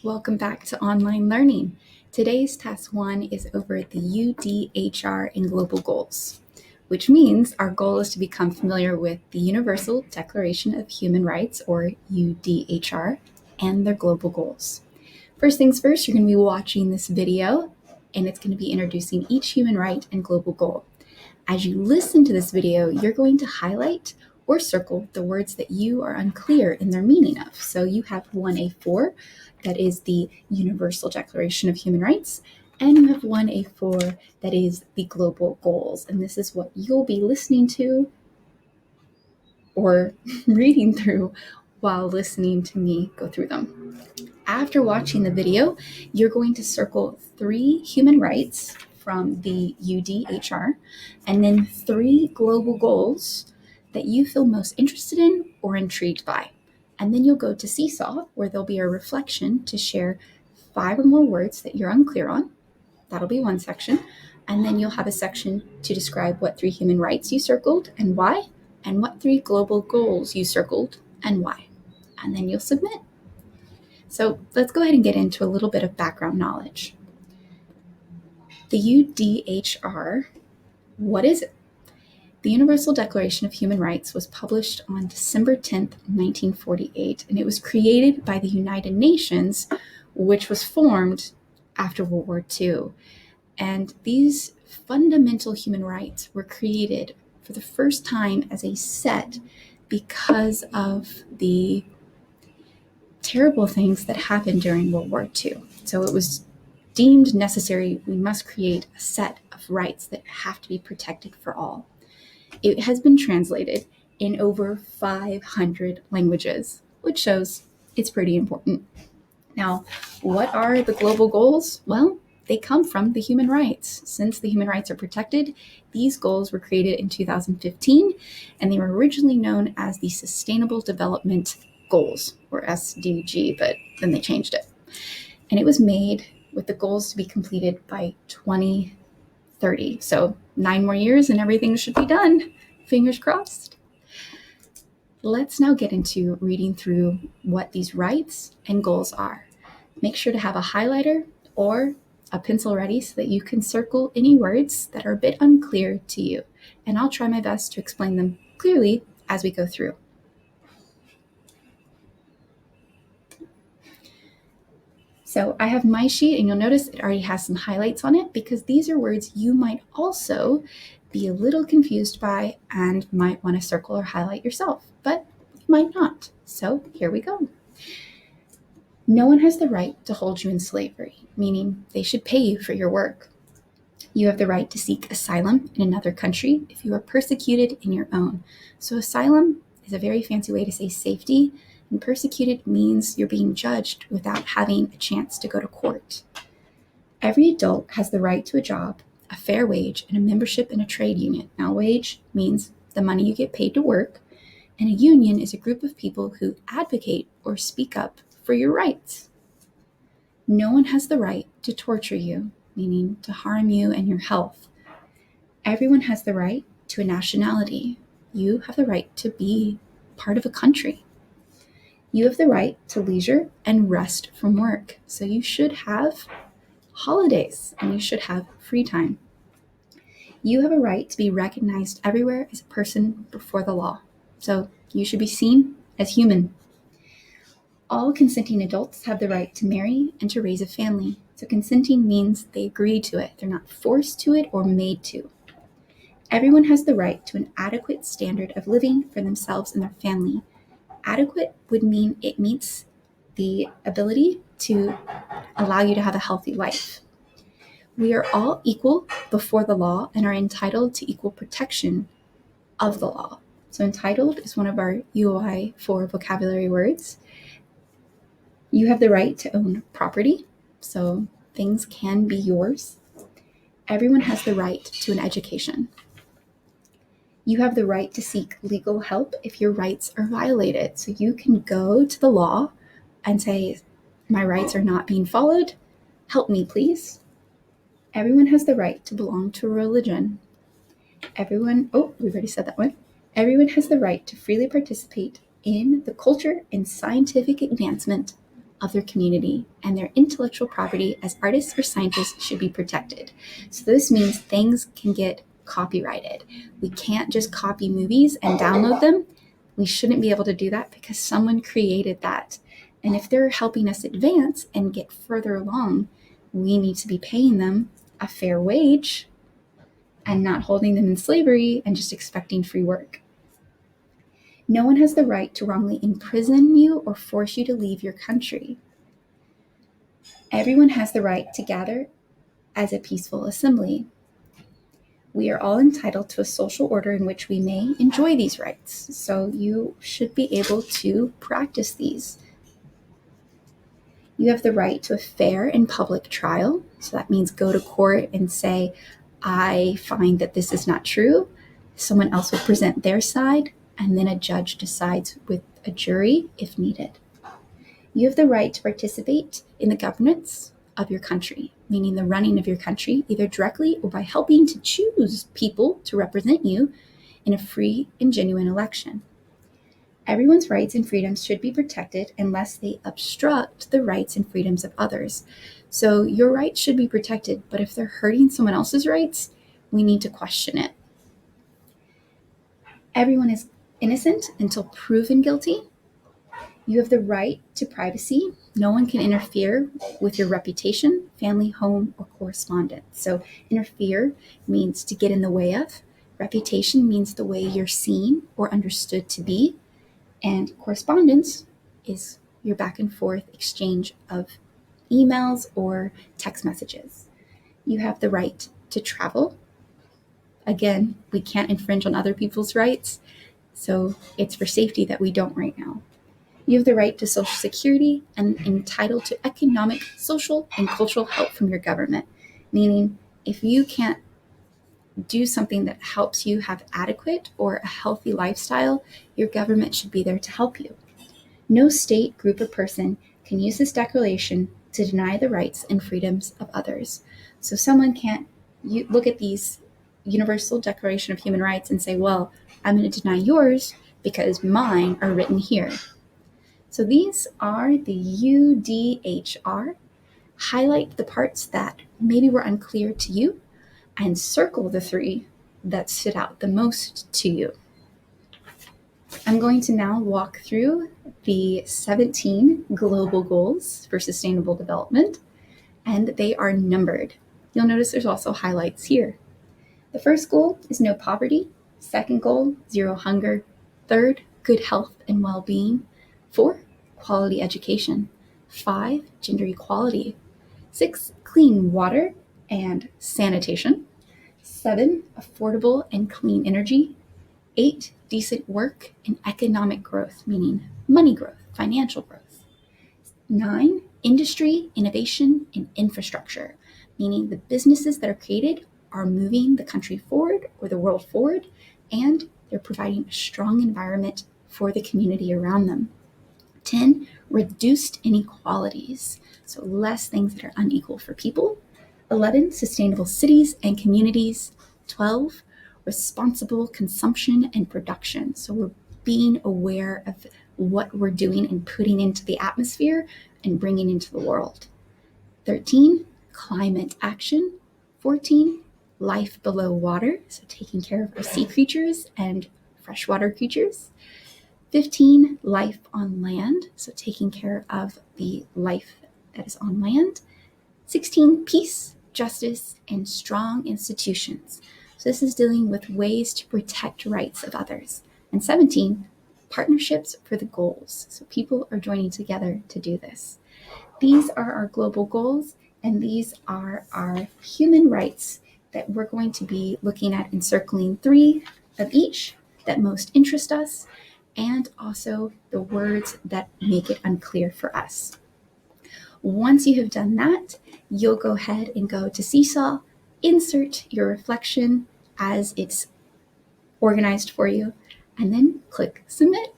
Welcome back to online learning. Today's task 1 is over the UDHR and global goals, which means our goal is to become familiar with the Universal Declaration of Human Rights, or UDHR, and their global goals. First things first, you're going to be watching this video, and it's going to be introducing each human right and global goal. As you listen to this video, you're going to highlight or circle the words that you are unclear in their meaning of. So you have 1A4, that is the Universal Declaration of Human Rights, and you have 1A4, that is the global goals. And this is what you'll be listening to or reading through while listening to me go through them. After watching the video, you're going to circle 3 human rights from the UDHR and then 3 global goals that you feel most interested in or intrigued by. And then you'll go to Seesaw, where there'll be a reflection to share 5 or more words that you're unclear on. That'll be one section. And then you'll have a section to describe what 3 human rights you circled and why, and what 3 global goals you circled and why. And then you'll submit. So let's go ahead and get into a little bit of background knowledge. The UDHR, what is it? The Universal Declaration of Human Rights was published on December 10th, 1948, and it was created by the United Nations, which was formed after World War II. And these fundamental human rights were created for the first time as a set because of the terrible things that happened during World War II. So it was deemed necessary, we must create a set of rights that have to be protected for all. It has been translated in over 500 languages, which shows it's pretty important. Now, what are the global goals? Well, they come from the human rights. Since the human rights are protected, these goals were created in 2015, and they were originally known as the Sustainable Development Goals, or SDG, but then they changed it. And it was made with the goals to be completed by 2030. So 9 more years and everything should be done. Fingers crossed. Let's now get into reading through what these rights and goals are. Make sure to have a highlighter or a pencil ready so that you can circle any words that are a bit unclear to you. And I'll try my best to explain them clearly as we go through. So I have my sheet, and you'll notice it already has some highlights on it because these are words you might also be a little confused by and might want to circle or highlight yourself, but you might not. So here we go. No one has the right to hold you in slavery, meaning they should pay you for your work. You have the right to seek asylum in another country if you are persecuted in your own. So asylum is a very fancy way to say safety, and persecuted means you're being judged without having a chance to go to court. Every adult has the right to a job, a fair wage, and a membership in a trade union. Now, wage means the money you get paid to work, and a union is a group of people who advocate or speak up for your rights. No one has the right to torture you, meaning to harm you and your health. Everyone has the right to a nationality. You have the right to be part of a country. You have the right to leisure and rest from work. So you should have holidays and you should have free time. You have a right to be recognized everywhere as a person before the law. So you should be seen as human. All consenting adults have the right to marry and to raise a family. So consenting means they agree to it. They're not forced to it or made to. Everyone has the right to an adequate standard of living for themselves and their family. Adequate would mean it meets the ability to allow you to have a healthy life. We are all equal before the law and are entitled to equal protection of the law. So entitled is one of our UI4 vocabulary words. You have the right to own property, so things can be yours. Everyone has the right to an education. You have the right to seek legal help if your rights are violated. So you can go to the law and say, my rights are not being followed. Help me, please. Everyone has the right to belong to a religion. We've already said that one. Everyone has the right to freely participate in the culture and scientific advancement of their community, and their intellectual property as artists or scientists should be protected. So this means things can get copyrighted. We can't just copy movies and download them. We shouldn't be able to do that because someone created that. And if they're helping us advance and get further along, we need to be paying them a fair wage and not holding them in slavery and just expecting free work. No one has the right to wrongly imprison you or force you to leave your country. Everyone has the right to gather as a peaceful assembly. We are all entitled to a social order in which we may enjoy these rights, so you should be able to practice these. You have the right to a fair and public trial, so that means go to court and say, I find that this is not true. Someone else will present their side, and then a judge decides with a jury if needed. You have the right to participate in the governance of your country, meaning the running of your country, either directly or by helping to choose people to represent you in a free and genuine election. Everyone's rights and freedoms should be protected unless they obstruct the rights and freedoms of others. So your rights should be protected, but if they're hurting someone else's rights, we need to question it. Everyone is innocent until proven guilty. You have the right to privacy. No one can interfere with your reputation, family, home, or correspondence. So interfere means to get in the way of. Reputation means the way you're seen or understood to be. And correspondence is your back and forth exchange of emails or text messages. You have the right to travel. Again, we can't infringe on other people's rights, so it's for safety that we don't right now. You have the right to Social Security and entitled to economic, social, and cultural help from your government, meaning if you can't do something that helps you have adequate or a healthy lifestyle, your government should be there to help you. No state, group, or person can use this declaration to deny the rights and freedoms of others. So someone can't look at these Universal Declaration of Human Rights and say, well, I'm going to deny yours because mine are written here. So these are the UDHR. Highlight the parts that maybe were unclear to you and circle the 3 that stood out the most to you. I'm going to now walk through the 17 global goals for sustainable development, and they are numbered. You'll notice there's also highlights here. The first goal is no poverty. Second goal, zero hunger. Third, good health and well-being. 4, quality education. 5, gender equality. 6, clean water and sanitation. 7, affordable and clean energy. 8, decent work and economic growth, meaning money growth, financial growth. 9, industry, innovation, and infrastructure, meaning the businesses that are created are moving the country forward or the world forward, and they're providing a strong environment for the community around them. 10, reduced inequalities, so less things that are unequal for people. 11, sustainable cities and communities. 12, responsible consumption and production. So we're being aware of what we're doing and putting into the atmosphere and bringing into the world. 13, climate action. 14, life below water, so taking care of our sea creatures and freshwater creatures. 15, life on land, so taking care of the life that is on land. 16, peace, justice, and strong institutions. So this is dealing with ways to protect rights of others. And 17, partnerships for the goals. So people are joining together to do this. These are our global goals, and these are our human rights that we're going to be looking at and circling 3 of each that most interest us, and also the words that make it unclear for us. Once you have done that, you'll go ahead and go to Seesaw, insert your reflection as it's organized for you, and then click submit.